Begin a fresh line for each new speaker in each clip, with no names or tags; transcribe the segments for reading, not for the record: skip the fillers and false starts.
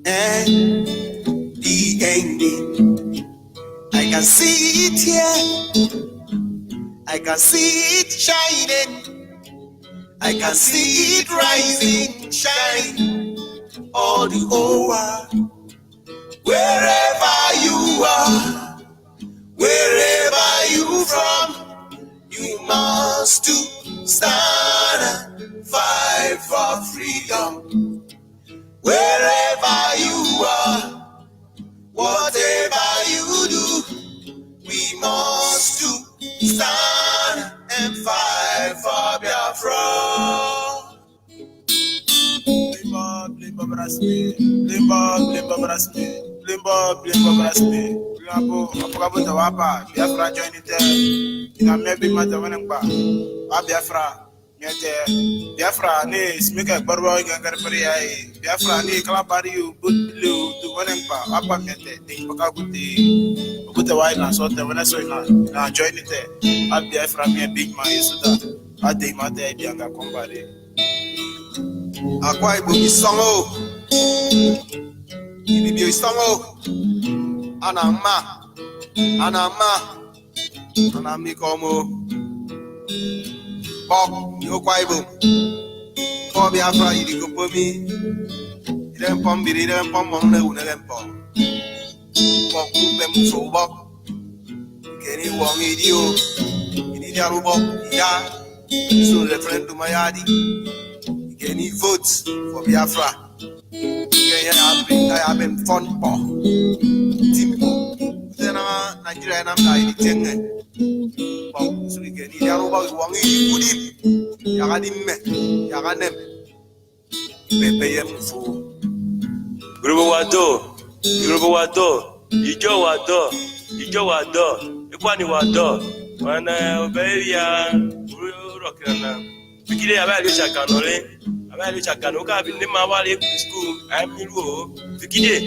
and the ending. I can see it here. I can see it shining. I can see it rising, shining all the over. Wherever you are, wherever you from, you must to stand and fight for freedom. Wherever you are, whatever you do, we must to stand and fight for Biafra. Limba brasme, limba brasme, limba brasme. Apagabo tawapa, Biafra join it. Ina maybe mata wanengba. Biafra, nyete. Biafra ni smeka barba ikan karperi. Biafra ni kalapari you good blue to wanengba. Apa nyete. Ting pakaguti. Buta waina sote Venezuela. Na join it. Biafra mi big man yesuda. Ade mate bianga kombare. Akwa ibo isongo, ibibio isongo, anama, anami komo, bok yo kwa ibo, po Biafra idi kopomi, idem pom biri idem pom mong ne unelem pom, bok kupe muso bok, keni wong idio, ini dia rubok ya, so referendum ayadi. Can you vote for Biafra? I have been fun for Timbo. Then Nigeria and I'm dying. So we can eat about Wangi Woody. Yagadim, Yaganem. Pay him for
Grubawato, Ijo Wado, Iquani Wado, when I obey Rockana. Fikiri abali chakanole abali chakanuka bindi mawali school amiru fikiri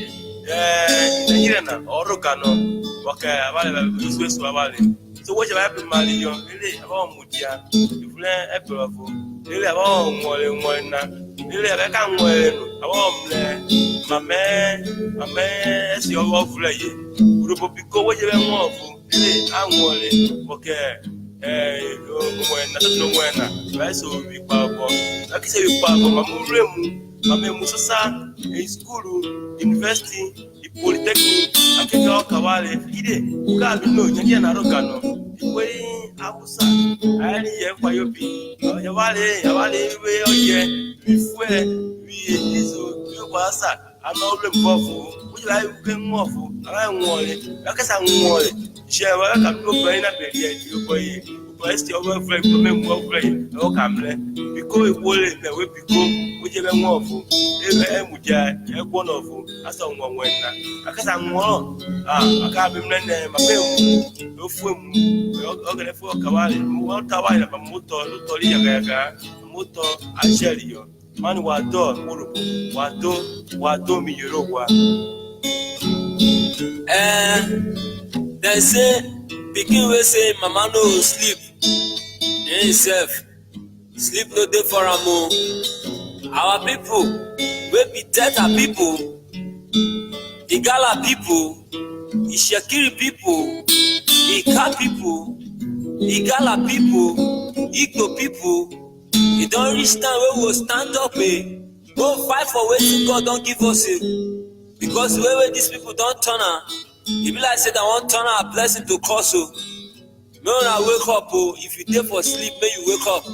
Nigeria na orokano waka abali usu abali so what you have to marry you really about mudia ifule ebrofo really about nwole na really abeka nwole no about mame esi owo fule ye urupo biko what you be mo fu really anwole okay when I saw we papa, like I say, we papa, Mamma Musa, a school, university, the polytechnic, I can talk about it. Who got no Indian Arogano, the way I was I hear for your be. Yavale, way, oh, yeah, we swear, we is you pass. I'm not removed. Would I be more? I'm worried. Like I'm worried. Share what I can go brain up you boy. First, your friend from them will play. No camera. Because it will in the way people, which are more for. Ever Muja, one of them. I saw one when I guess I'm more. I can't remember my film. No film. Okay, for Kawali, one Kawali, a motor, Toria, motor, I share you. Man, Wado, Wado, me, Europa.
They say, begin will say, Mama no sleep. Himself, sleep no day for a mo. Our people, we be Delta people, Igala people, Ishakiri people, Ika people, Igala people, Igbo people. You don't reach time where we will stand up, go fight for what God don't give us. Because the way these people don't turn out, if like say they want turn our blessing to curse. May I wake up, if you dey for sleep, may you wake up.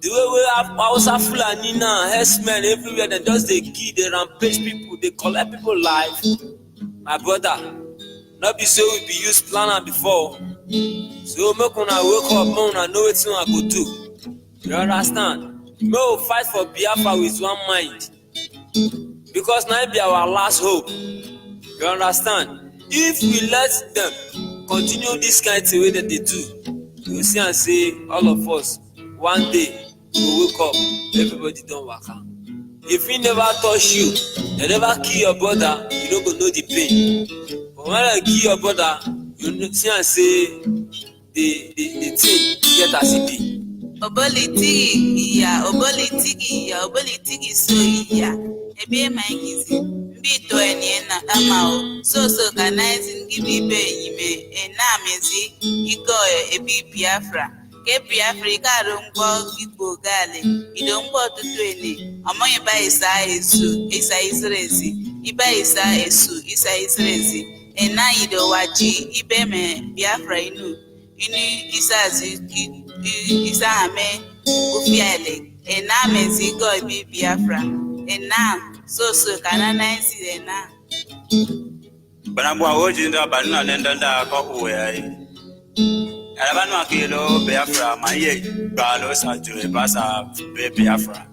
The way we have Hausa Fulani now, herdsmen everywhere, they just they kill, they rampage people, they collect people life. My brother, not be so we be used planner before. So make una wake up, make una know what I go do. You understand? May we fight for Biafra with one mind. Because now be our last hope. You understand? If we let them continue this kind of way that they do, you will see and say, all of us, one day, we wake up, everybody don't work out. If he never touch you, they never kill your brother, you don't go know the pain. But when I kill your brother, you see and say, the thing get as it be.
Obolitigi, yeah, Obolitigi, so yeah. ebe maingizi mbito eniena amao so organizing gibi be yime enamezi iko ebi Biafra ke Biafra ikaro ngbo igbo gale ido ngbo tutu ene omoyin ba isa isrezi iba isa isrezi ena ido waji ibe me Biafra inu isa ame ufiale ena mezi go ebi Biafra ena so kanana isi ena
bana bwa woji nda banna lenda nda ko uwe ala banu akilo Biafra maye balo sa jure basa be Biafra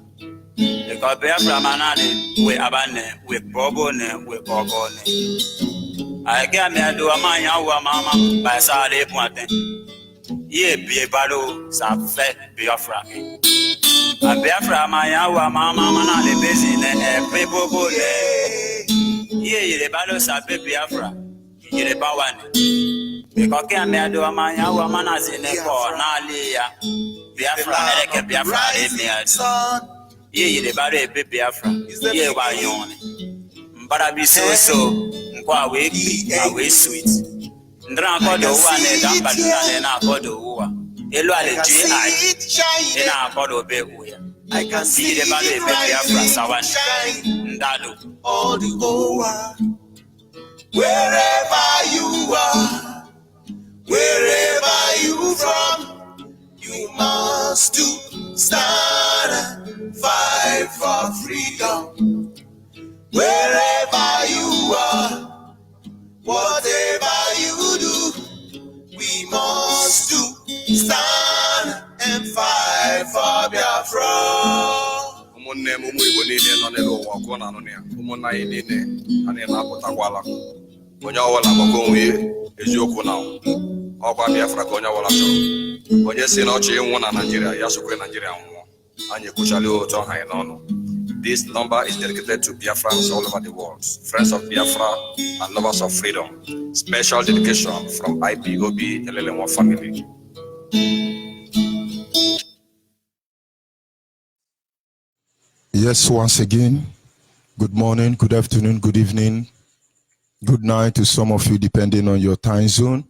e ko Biafra manane we abane we bobo ne we bobo ne age ame ado amanya wa mama ba sa le pointe ye bie balo sa fait Biafra a Biafra amanya wa mama mana le bezi ne e bobo ne ye le balo sa be Biafra ye le ba wane because can me do amanya wa mana zine ko na liya Biafra eleke Biafra le me ye le balo e be Biafra ye wa yon mbara bi so nkwa we sweet ndra ko do wa ne damba ne na ko do wa elu ale ji ai ina ko do be wo ya I can see the balo e be Biafra sawan ndado
all the over wherever you are, wherever you from, you must do stand and fight for freedom. Wherever you are, whatever you do, we must do stand and fight for Biafra.
Ụmụnne m ụmụ Igbo niile nọ n'elu ụwa ọkụ na anụ ya ụmụnna anyị niile anyị na-apụtakwala onye ọbụla gbakọ onwe ya eziokwu na ọkwa Biafra ka onye ọbụla chọrọ onye si na ọchị ịnwụ na Nigeria ya sokwe Nigeria nwụọ anyị ekwuchala otu ọha anyị n'ọnụ. This number is dedicated to Biafrans all over the world, friends of Biafra and lovers of freedom. Special dedication from IPOB Elelenwa family.
Yes, once again, good morning, good afternoon, good evening, good night to some of you depending on your time zone.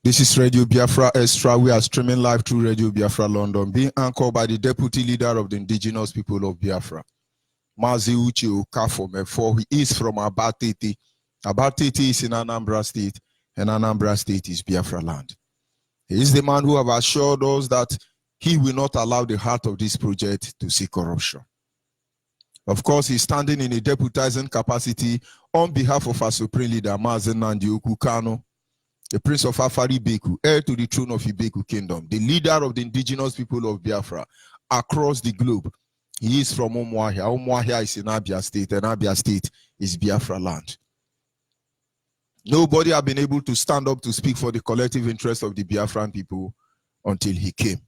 This is Radio Biafra Extra. We are streaming live through Radio Biafra London, being anchored by the Deputy Leader of the Indigenous People of Biafra, Mazi Uche Okafo. He is from Abatete. Abatete is in Anambra State, and Anambra State is Biafra land. He is the man who have assured us that he will not allow the heart of this project to see corruption. Of course, he's standing in a deputizing capacity on behalf of our Supreme Leader, Mazen Nandioku Kano, the Prince of Afari Beku, heir to the throne of Ibeku Kingdom, the leader of the indigenous people of Biafra across the globe. He is from Umuahia. Umuahia is in Abia State, and Abia State is Biafra land. Nobody has been able to stand up to speak for the collective interest of the Biafran people until he came.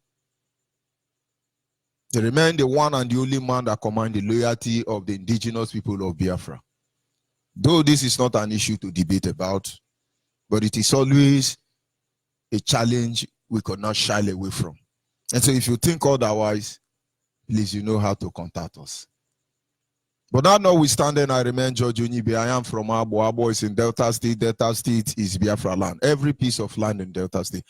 They remain the one and the only man that commands the loyalty of the indigenous people of Biafra. Though this is not an issue to debate about, but it is always a challenge we could not shy away from. And so if you think otherwise, please, you know how to contact us. But now notwithstanding, I remain George Onyibe. I am from Abo. Abo is in Delta State. Delta State is Biafra land. Every piece of land in Delta State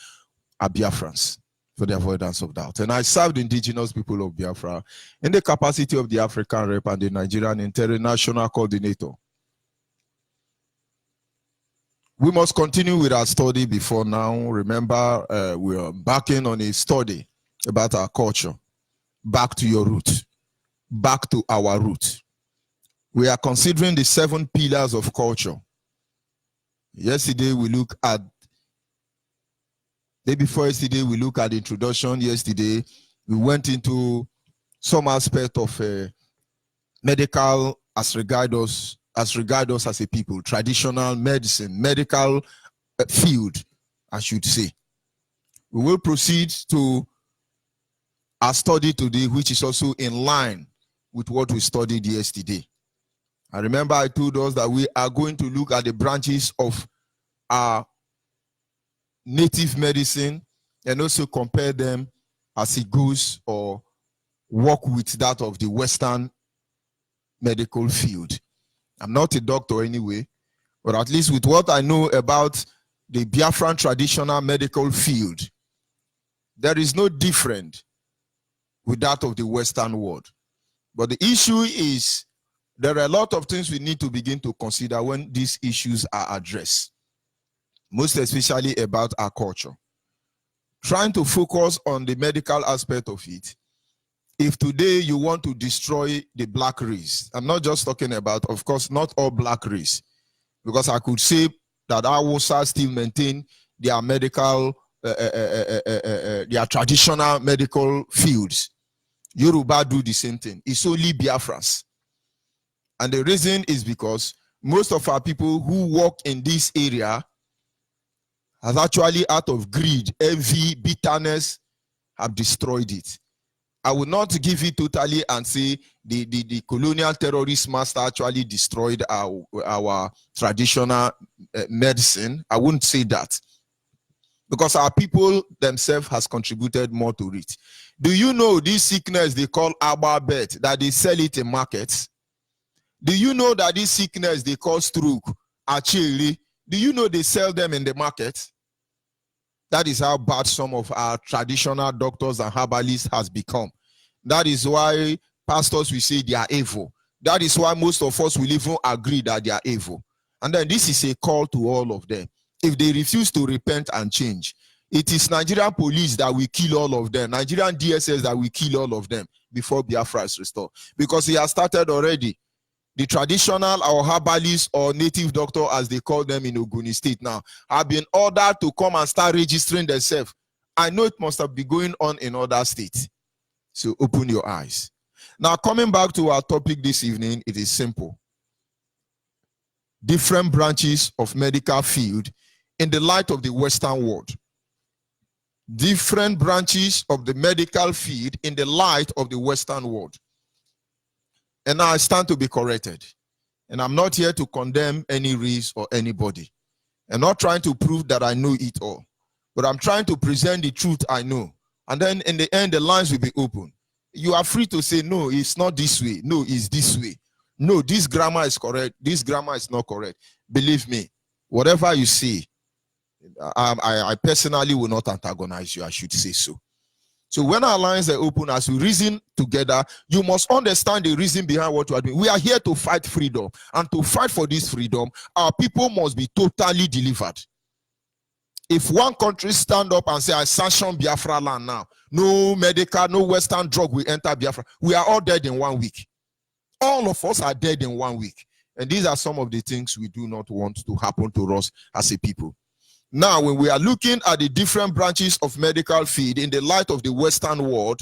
are Biafrans, for the avoidance of doubt. And I serve the indigenous people of Biafra in the capacity of the African Rep and the Nigerian International Coordinator. We must continue with our study before now. Remember, we are embarking on a study about our culture. Back to your root. Back to our root. We are considering the 7 pillars of culture. Yesterday, we looked at Day before yesterday, we looked at the introduction. Yesterday, we went into some aspect of medical as regards us as a people, traditional medicine, medical field, I should say. We will proceed to our study today, which is also in line with what we studied yesterday. I remember I told us that we are going to look at the branches of our native medicine and also compare them as it goes or work with that of the Western medical field. I'm not a doctor anyway, but at least with what I know about the Biafran traditional medical field, there is no different with that of the Western world. But the issue is there are a lot of things we need to begin to consider when these issues are addressed, most especially about our culture. Trying to focus on the medical aspect of it. If today you want to destroy the black race, I'm not just talking about, of course, not all black race, because I could say that our Hausa still maintain their medical, their traditional medical fields. Yoruba do the same thing. It's only Biafrans. And the reason is because most of our people who work in this area has actually, out of greed, envy, bitterness, have destroyed it. I will not give it totally and say the colonial terrorist master actually destroyed our traditional medicine. I wouldn't say that. Because our people themselves has contributed more to it. Do you know this sickness they call ababet, that they sell it in markets? Do you know that this sickness they call stroke, achilles, do you know they sell them in the market? That is how bad some of our traditional doctors and herbalists has become. That is why pastors will say they are evil. That is why most of us will even agree that they are evil. And then this is a call to all of them. If they refuse to repent and change, it is Nigerian police that will kill all of them, Nigerian DSS that will kill all of them before Biafra is restored. Because he has started already. The traditional or herbalist or native doctor, as they call them in Oguni State now, have been ordered to come and start registering themselves. I know it must have been going on in other states. So open your eyes. Now, coming back to our topic this evening, it is simple. Different branches of medical field in the light of the Western world. Different branches of the medical field in the light of the Western world. And now I stand to be corrected. And I'm not here to condemn any race or anybody. I'm not trying to prove that I know it all. But I'm trying to present the truth I know. And then in the end, the lines will be open. You are free to say, no, it's not this way. No, it's this way. No, this grammar is correct. This grammar is not correct. Believe me, whatever you say, I personally will not antagonize you. I should say so. So when our lines are open, as we reason together, you must understand the reason behind what we are doing. We are here to fight freedom. And to fight for this freedom, our people must be totally delivered. If one country stand up and say, I sanction Biafra land now, no medical, no Western drug will enter Biafra, we are all dead in 1 week. All of us are dead in 1 week. And these are some of the things we do not want to happen to us as a people. Now, when we are looking at the different branches of medical field in the light of the Western world,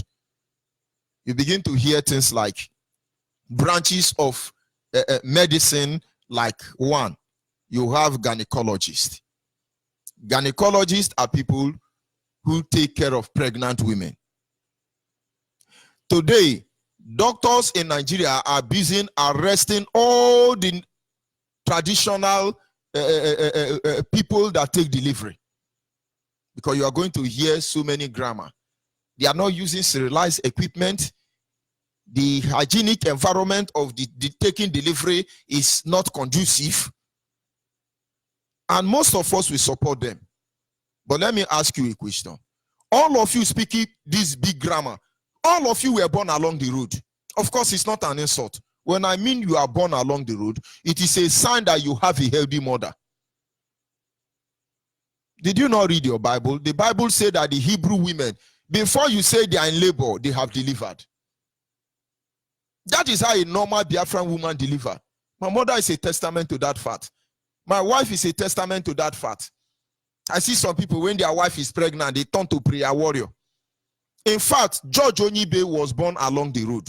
you begin to hear things like branches of medicine, like one, you have gynecologists. Gynecologists are people who take care of pregnant women. Today, doctors in Nigeria are busy arresting all the traditional people that take delivery, because you are going to hear so many grammar. They are not using serialized equipment. The hygienic environment of the taking delivery is not conducive, and most of us will support them. But let me ask you a question. All of you speaking this big grammar, all of you were born along the road. Of course, it's not an insult. When I mean you are born along the road, it is a sign that you have a healthy mother. Did you not read your Bible? The Bible said that the Hebrew women, before you say they are in labor, they have delivered. That is how a normal Biafran woman delivers. My mother is a testament to that fact. My wife is a testament to that fact. I see some people, when their wife is pregnant, they turn to prayer warrior. In fact, George Onyibe was born along the road,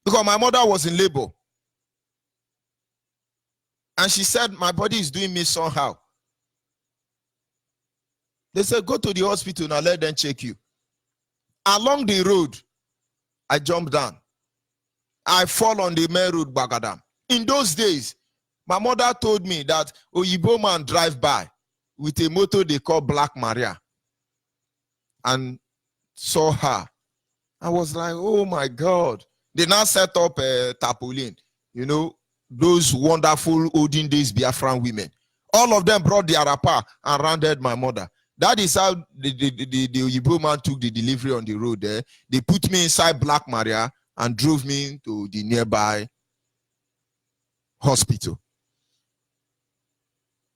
because my mother was in labor. And she said, my body is doing me somehow. They said, go to the hospital now, let them check you. Along the road, I jumped down. I fall on the main road, Bagadam. In those days, my mother told me that Oyibo man drive by with a motor they call Black Maria, and saw her. I was like, oh my God. They now set up a tarpaulin. You know, those wonderful olden days Biafran women. All of them brought their wrapper and rounded my mother. That is how the Onyibe man took the delivery on the road there. They put me inside Black Maria and drove me to the nearby hospital.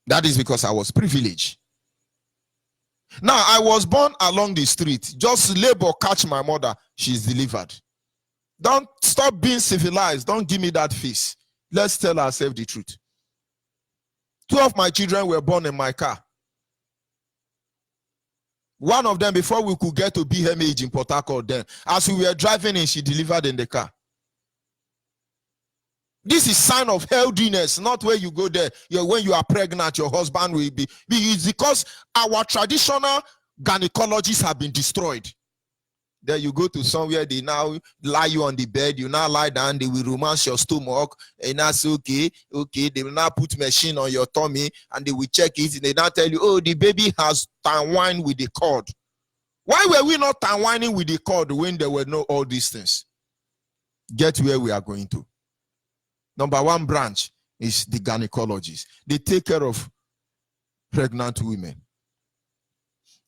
That is because I was privileged. Now, I was born along the street. Just labor catch my mother. She's delivered. Don't stop being civilized. Don't give me that face. Let's tell ourselves the truth. 2 of my children were born in my car. One of them, before we could get to BMH in Port Harcourt then, as we were driving in, she delivered in the car. This is sign of healthiness, not where you go there. When you are pregnant, your husband will be. It's because our traditional gynecologists have been destroyed. Then you go to somewhere, they now lie you on the bed, you now lie down, they will romance your stomach, and that's okay. They will now put machine on your tummy, and they will check it, and they now tell you, oh, the baby has twined with the cord. Why were we not twining with the cord when there were no all these things? Get where we are going to. Number 1 branch is the gynecologists. They take care of pregnant women.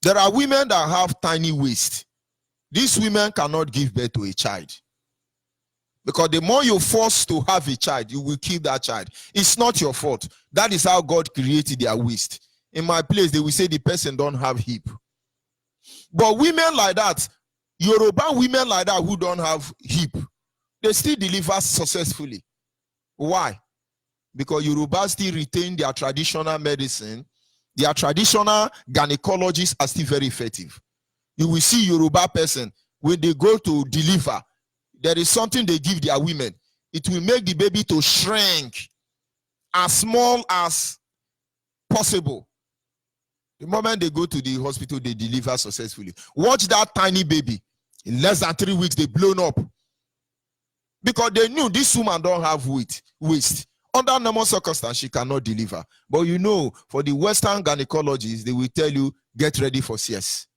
There are women that have tiny waist. These women cannot give birth to a child. Because the more you force to have a child, you will kill that child. It's not your fault. That is how God created their waist. In my place, they will say the person don't have hip. But women like that, Yoruba women like that who don't have hip, they still deliver successfully. Why? Because Yoruba still retain their traditional medicine. Their traditional gynecologists are still very effective. You will see Yoruba person, when they go to deliver, there is something they give their women. It will make the baby to shrink as small as possible. The moment they go to the hospital, they deliver successfully. Watch that tiny baby. In less than 3 weeks, they blown up. Because they knew this woman don't have waist. Under normal circumstances, she cannot deliver. But you know, for the Western gynecologists, they will tell you, get ready for CS.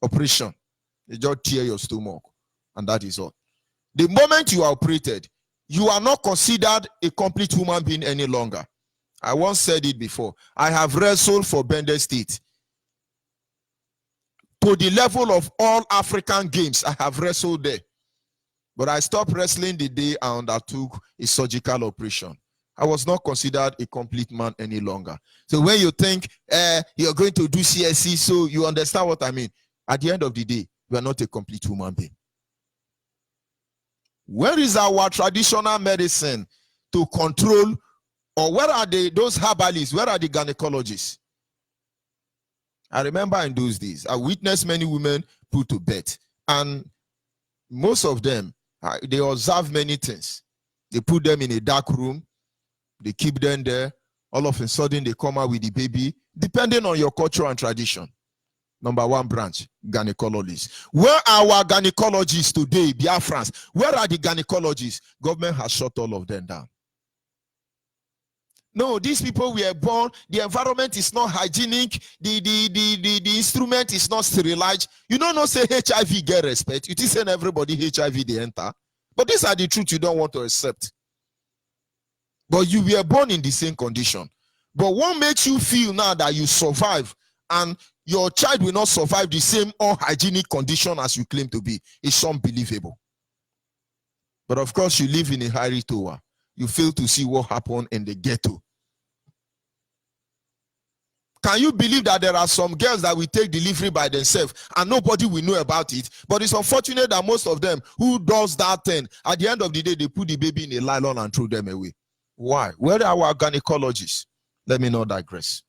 Operation. They just tear your stomach. And that is all. The moment you are operated, you are not considered a complete human being any longer. I once said it before. I have wrestled for Bender State. To the level of all African games, I have wrestled there. But I stopped wrestling the day I undertook a surgical operation. I was not considered a complete man any longer. So when you think you're going to do CSC, so you understand what I mean. At the end of the day, you are not a complete human being. Where is our traditional medicine to control, or where are those herbalists? Where are the gynecologists? I remember in those days, I witnessed many women put to bed, and most of them, they observe many things. They put them in a dark room, they keep them there. All of a sudden, they come out with the baby, depending on your culture and tradition. Number 1 branch, gynecologists. Where are our gynecologists today, Biafrans? Where are the gynecologists? Government has shut all of them down. No, these people were born, the environment is not hygienic, the instrument is not sterilized. You don't know, say HIV get respect. It isn't everybody HIV they enter. But these are the truth you don't want to accept. But you were born in the same condition. But what makes you feel now that you survive and your child will not survive the same unhygienic condition as you claim to be? It's unbelievable. But of course, you live in a hairy tower. You fail to see what happened in the ghetto. Can you believe that there are some girls that will take delivery by themselves and nobody will know about it? But it's unfortunate that most of them who does that thing, at the end of the day, they put the baby in a nylon and throw them away. Why? Where are our gynecologists? Let me not digress.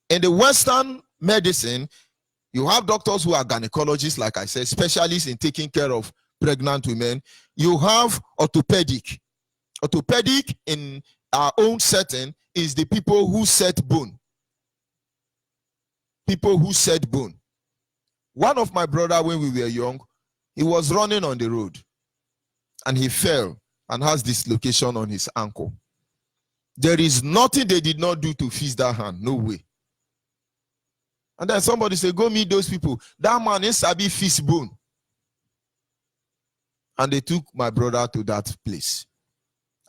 In the Western medicine, you have doctors who are gynecologists, like I said, specialists in taking care of pregnant women. You have orthopedic. Orthopedic in our own setting is the people who set bone. People who set bone. One of my brother, when we were young, he was running on the road and he fell and has dislocation on his ankle. There is nothing they did not do to fix that hand. No way. And then somebody said, go meet those people. That man is sabi fix bone. And they took my brother to that place.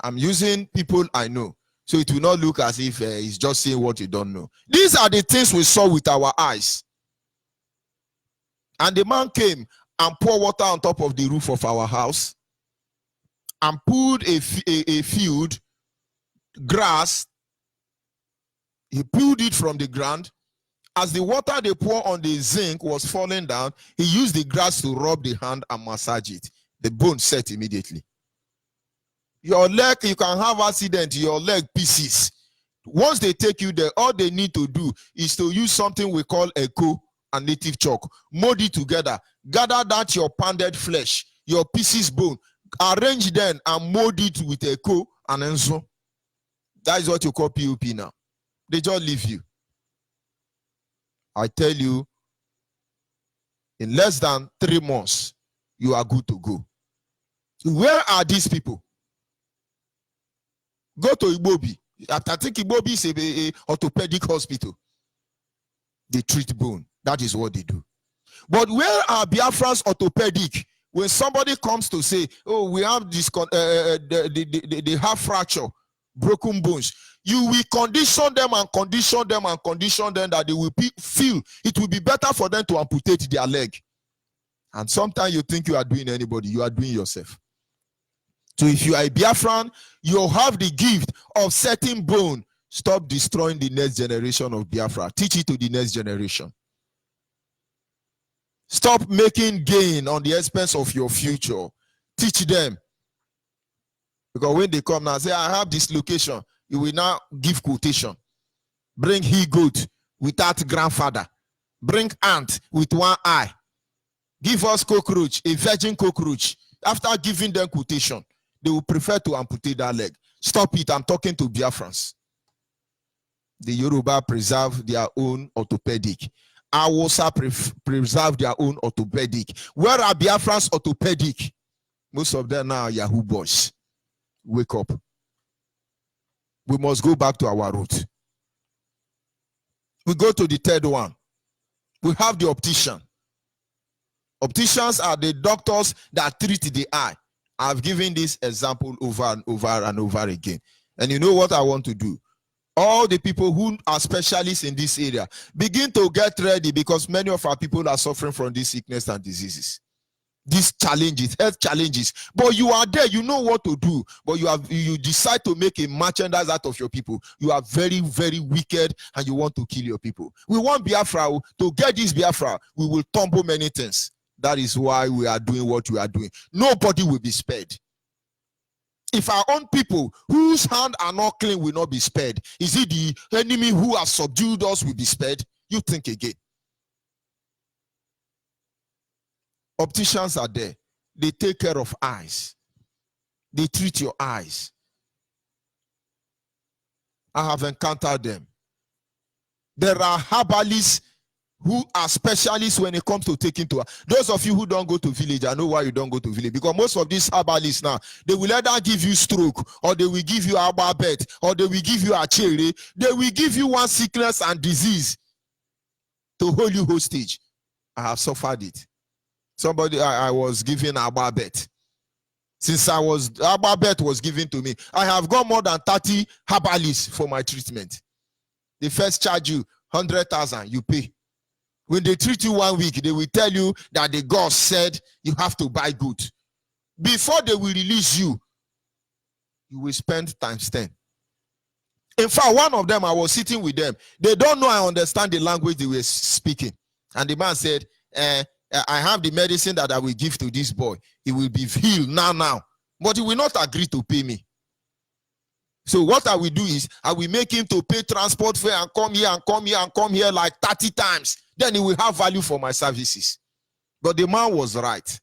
I'm using people I know, so it will not look as if he's just saying what you don't know. These are the things we saw with our eyes. And the man came and poured water on top of the roof of our house and pulled a field, grass. He pulled it from the ground. As the water they pour on the zinc was falling down, he used the grass to rub the hand and massage it. The bone set immediately. Your leg, you can have accident, your leg pieces. Once they take you there, all they need to do is to use something we call echo and native chalk. Mold it together. Gather that your pounded flesh, your pieces bone, arrange them and mold it with echo and enzo. That is what you call POP now. They just leave you. I tell you, in less than 3 months, you are good to go. Where are these people? Go to Ibobi. I think Ibobi is a orthopedic hospital. They treat bone. That is what they do. But where are Biafra's orthopedic? When somebody comes to say, oh, we have this, they have fracture, broken bones, you will condition them and condition them and condition them that they will feel it will be better for them to amputate their leg. And sometimes you think you are doing anybody, you are doing yourself. So if you are a Biafran, you have the gift of setting bone. Stop destroying the next generation of Biafra. Teach it to the next generation. Stop making gain on the expense of your future. Teach them. Because when they come now and say, I have this location, you will now give quotation. Bring he goat without grandfather. Bring ant with one eye. Give us cockroach, a virgin cockroach. After giving them quotation, they will prefer to amputate that leg. Stop it. I'm talking to Biafrans. The Yoruba preserve their own orthopedic. Awusa preserve their own orthopedic. Where are Biafrans orthopedic? Most of them now are Yahoo boys. Wake up. We must go back to our root. We go to the third one. We have the optician. Opticians are the doctors that treat the eye. I've given this example over and over and over again. And you know what I want to do? All the people who are specialists in this area, begin to get ready, because many of our people are suffering from this sickness and diseases. These challenges, health challenges. But you are there, you know what to do. But you decide to make a merchandise out of your people. You are very, very wicked and you want to kill your people. We want Biafra. To get this Biafra, we will tumble many things. That is why we are doing what we are doing. Nobody will be spared. If our own people whose hands are not clean will not be spared, is it the enemy who has subdued us will be spared? You think again. Opticians are there. They take care of eyes. They treat your eyes. I have encountered them. There are herbalists who are specialists when it comes to taking to those of you who don't go to village. I know why you don't go to village, because most of these herbalists now, they will either give you stroke, or they will give you ababet, or they will give you a cherry. They will give you one sickness and disease to hold you hostage. I have suffered it. Somebody, I was given ababet. Since ababet was given to me, I have got more than 30 herbalists for my treatment. They first charge you 100,000, you pay. When they treat you 1 week, they will tell you that the God said you have to buy good. Before they will release you, you will spend times 10. In fact, one of them, I was sitting with them. They don't know I understand the language they were speaking. And the man said, I have the medicine that I will give to this boy. He will be healed now. But he will not agree to pay me. So what I will do is, I will make him to pay transport fare and come here and come here and come here like 30 times. Then he will have value for my services. But the man was right.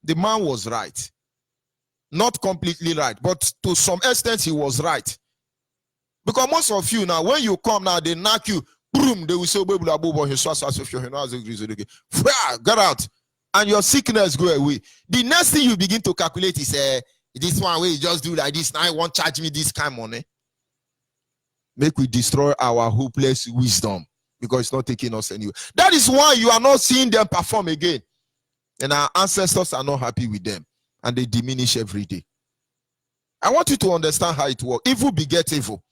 The man was right. Not completely right, but to some extent he was right. Because most of you now, when you come now, they knock you, boom, they will say, get out. And your sickness go away. The next thing you begin to calculate is, this one way you just do like this, now I won't charge me this kind of money. Make we destroy our hopeless wisdom, because it's not taking us anywhere. That is why you are not seeing them perform again. And our ancestors are not happy with them. and they diminish every day. I want you to understand how it works. Evil begets evil.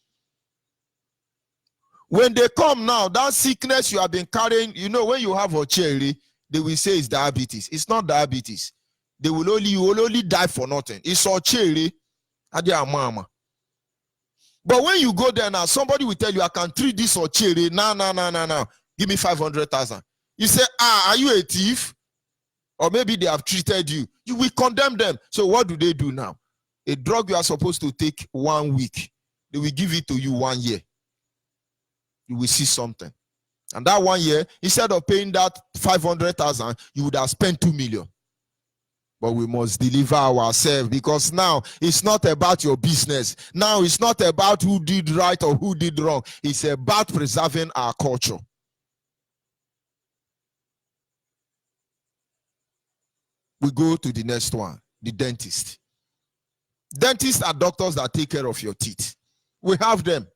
When they come now, that sickness you have been carrying, you know, when you have a cherry, they will say it's diabetes. It's not diabetes. You will only die for nothing. It's a cherry. But when you go there now, somebody will tell you, I can treat this or cherry. No. Give me 500,000. You say, are you a thief? Or maybe they have treated you. You will condemn them. So what do they do now? A drug you are supposed to take 1 week, they will give it to you 1 year. You will see something. And that 1 year, instead of paying that 500,000, you would have spent 2 million. But we must deliver ourselves, because now it's not about your business. Now it's not about who did right or who did wrong. It's about preserving our culture. We go to the next one, the dentist. Dentists are doctors that take care of your teeth. We have them.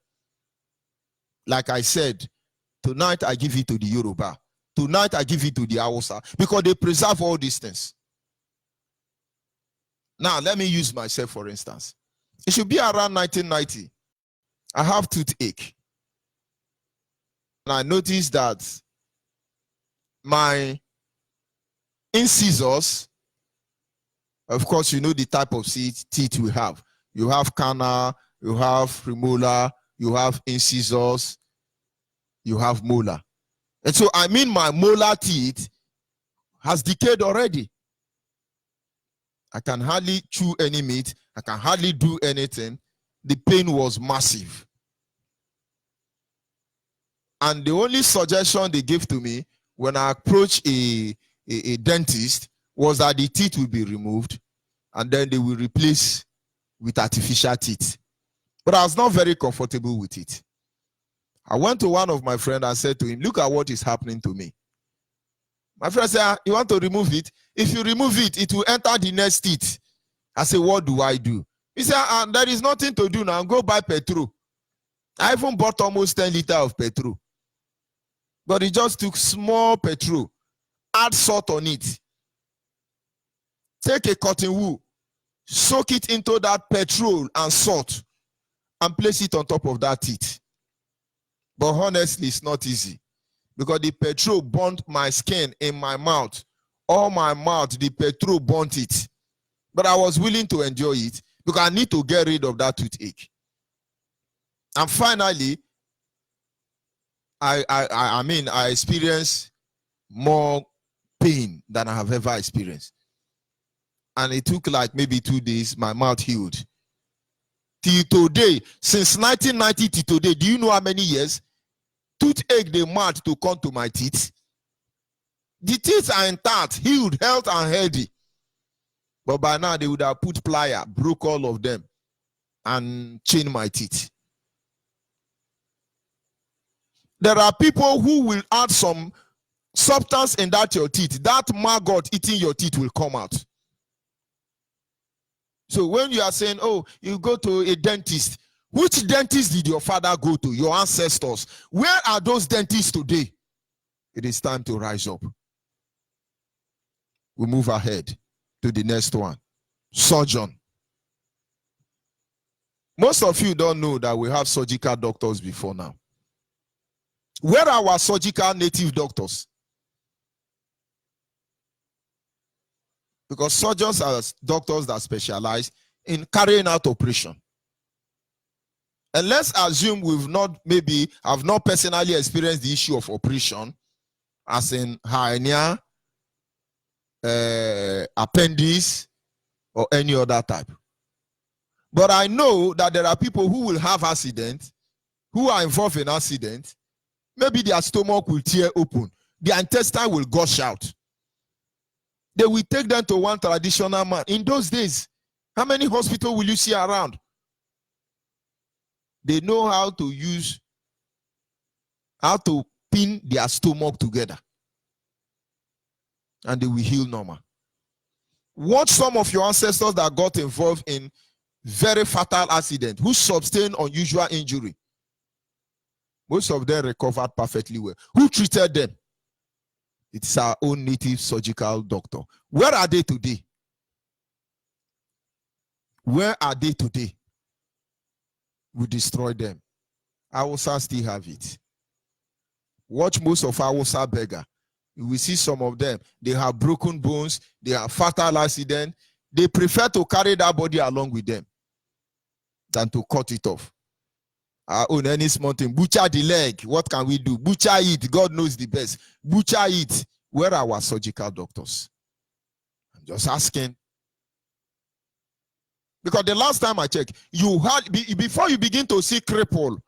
Like I said, tonight I give it to the Yoruba. Tonight I give it to the Hausa, because they preserve all these things. Now, let me use myself, for instance. It should be around 1990. I have toothache. And I noticed that my incisors, of course, you know the type of teeth we have. You have canal, you have premolar, you have incisors, you have molar. And so, I mean, my molar teeth has decayed already. I can hardly chew any meat. I can hardly do anything. The pain was massive. And the only suggestion they gave to me when I approached a dentist was that the teeth will be removed and then they will replace with artificial teeth. But I was not very comfortable with it. I went to one of my friends and said to him, look at what is happening to me. My friend said, you want to remove it? If you remove it, it will enter the next teeth. I said, what do I do? He said, there is nothing to do now. Go buy petrol. I even bought almost 10 liters of petrol. But he just took small petrol, add salt on it. Take a cotton wool, soak it into that petrol and salt, and place it on top of that teeth. But honestly, it's not easy, because the petrol burnt my skin in my mouth. All my mouth, the petrol burnt it. But I was willing to endure it, because I need to get rid of that toothache. And finally, I experienced more pain than I have ever experienced. And it took like maybe 2 days, my mouth healed. Till today, since 1990 till today, do you know how many years? Toothache, they march to come to my teeth. The teeth are intact, healed, health and healthy. But by now, they would have put plier, broke all of them, and chained my teeth. There are people who will add some substance in that your teeth. That maggot eating your teeth will come out. So when you are saying, oh, you go to a dentist, which dentist did your father go to? Your ancestors. Where are those dentists today? It is time to rise up. We move ahead to the next one. Surgeon. Most of you don't know that we have surgical doctors before now. Where are our surgical native doctors? Because surgeons are doctors that specialize in carrying out operation. And let's assume have not personally experienced the issue of operation, as in hernia, appendix, or any other type. But I know that there are people who will have accidents, who are involved in accidents. Maybe their stomach will tear open. Their intestine will gush out. They will take them to one traditional man. In those days, how many hospitals will you see around? They know how to pin their stomach together. And they will heal normal. Watch some of your ancestors that got involved in very fatal accident, who sustained unusual injury. Most of them recovered perfectly well. Who treated them? It's our own native surgical doctor. Where are they today? Where are they today? We destroy them. Hausa still have it. Watch most of Hausa beggar. You will see some of them. They have broken bones. They have fatal accident. They prefer to carry that body along with them than to cut it off. On any small thing, butcher the leg. What can we do? Butcher it. God knows the best. Butcher it. Where are our surgical doctors? I'm just asking. Because the last time I checked, you had, before you begin to see crippled,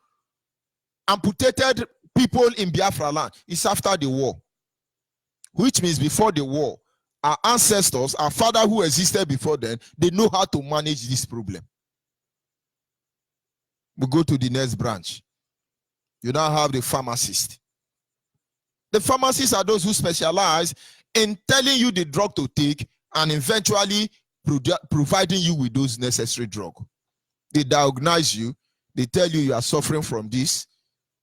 amputated people in Biafra land, it's after the war. Which means before the war, our ancestors, our father who existed before then, they know how to manage this problem. We go to the next branch. You now have the pharmacist. The pharmacists are those who specialize in telling you the drug to take and eventually providing you with those necessary drugs. They diagnose you. They tell you you are suffering from this.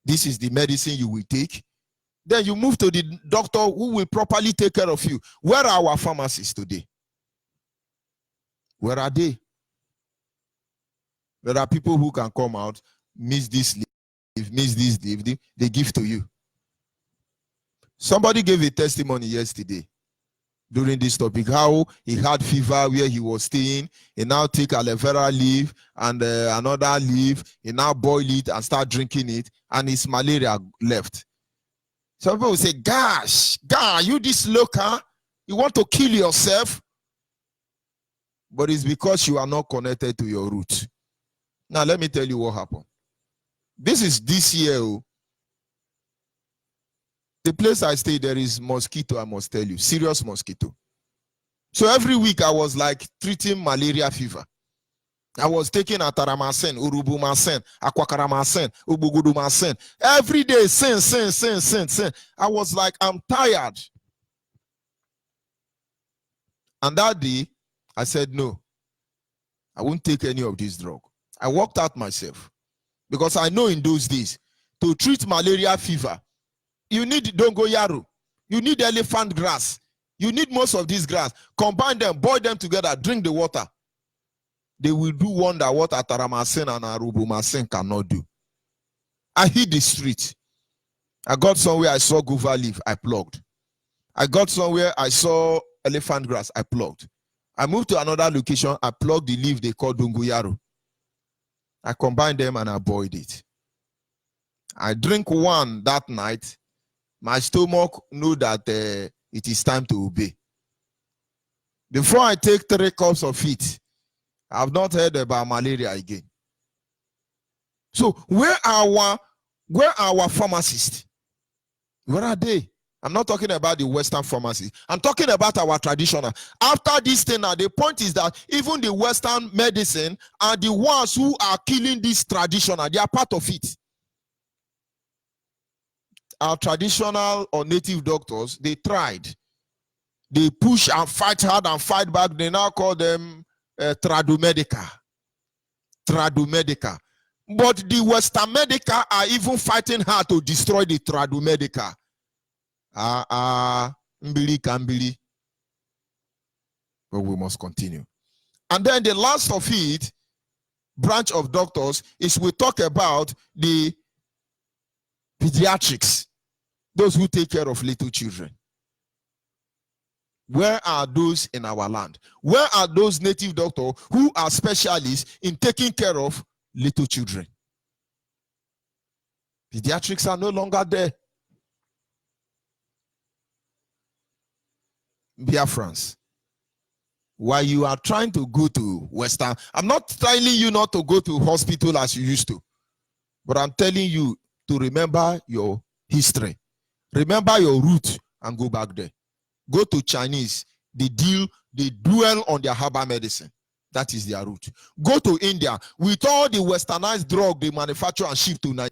This is the medicine you will take. Then you move to the doctor who will properly take care of you. Where are our pharmacists today? Where are they? There are people who can come out, miss this leave, miss this leave, they give to you. Somebody gave a testimony yesterday during this topic, how he had fever where he was staying. He now take aloe vera leaf and another leaf. He now boil it and start drinking it, and his malaria left. Some people will say, gosh, God, you this local, you want to kill yourself? But it's because you are not connected to your roots. Now, let me tell you what happened. This is this year. The place I stay, there is mosquito, I must tell you. Serious mosquito. So every week I was like treating malaria fever. I was taking ataramasen, urubumasen, aquacaramasen, ubugudumasen. Every day, sin. I was like, I'm tired. And that day, I said, no, I won't take any of this drug. I walked out myself. Because I know in those days, to treat malaria fever, you need dongoyaro, you need elephant grass, you need most of these grass. Combine them, boil them together, drink the water. They will do wonder what ataramasen and arubumasen cannot do. I hit the street. I got somewhere I saw guava leaf, I plugged. I got somewhere I saw elephant grass, I plugged. I moved to another location, I plugged the leaf they call dongoyaro. I combined them and I boiled it. I drink one that night. My stomach knew that it is time to obey. Before I take 3 cups of it, I have not heard about malaria again. So where are our pharmacists? Where are they? I'm not talking about the Western pharmacy. I'm talking about our traditional. After this thing now, the point is that even the Western medicine are the ones who are killing this traditional. They are part of it. Our traditional or native doctors, they tried. They push and fight hard and fight back. They now call them tradomedica. Tradomedica. But the Western medica are even fighting hard to destroy the tradomedica. Mbili kambili. But we must continue. And then the last of it, branch of doctors, is we talk about the pediatrics, those who take care of little children. Where are those in our land? Where are those native doctors who are specialists in taking care of little children? Pediatrics are no longer there. Biafrans, while you are trying to go to Western, I'm not telling you not to go to hospital as you used to, but I'm telling you to remember your history. Remember your root and go back there. Go to Chinese, they dwell on their herbal medicine. That is their root. Go to India, with all the westernized drug they manufacture and ship to Nigeria.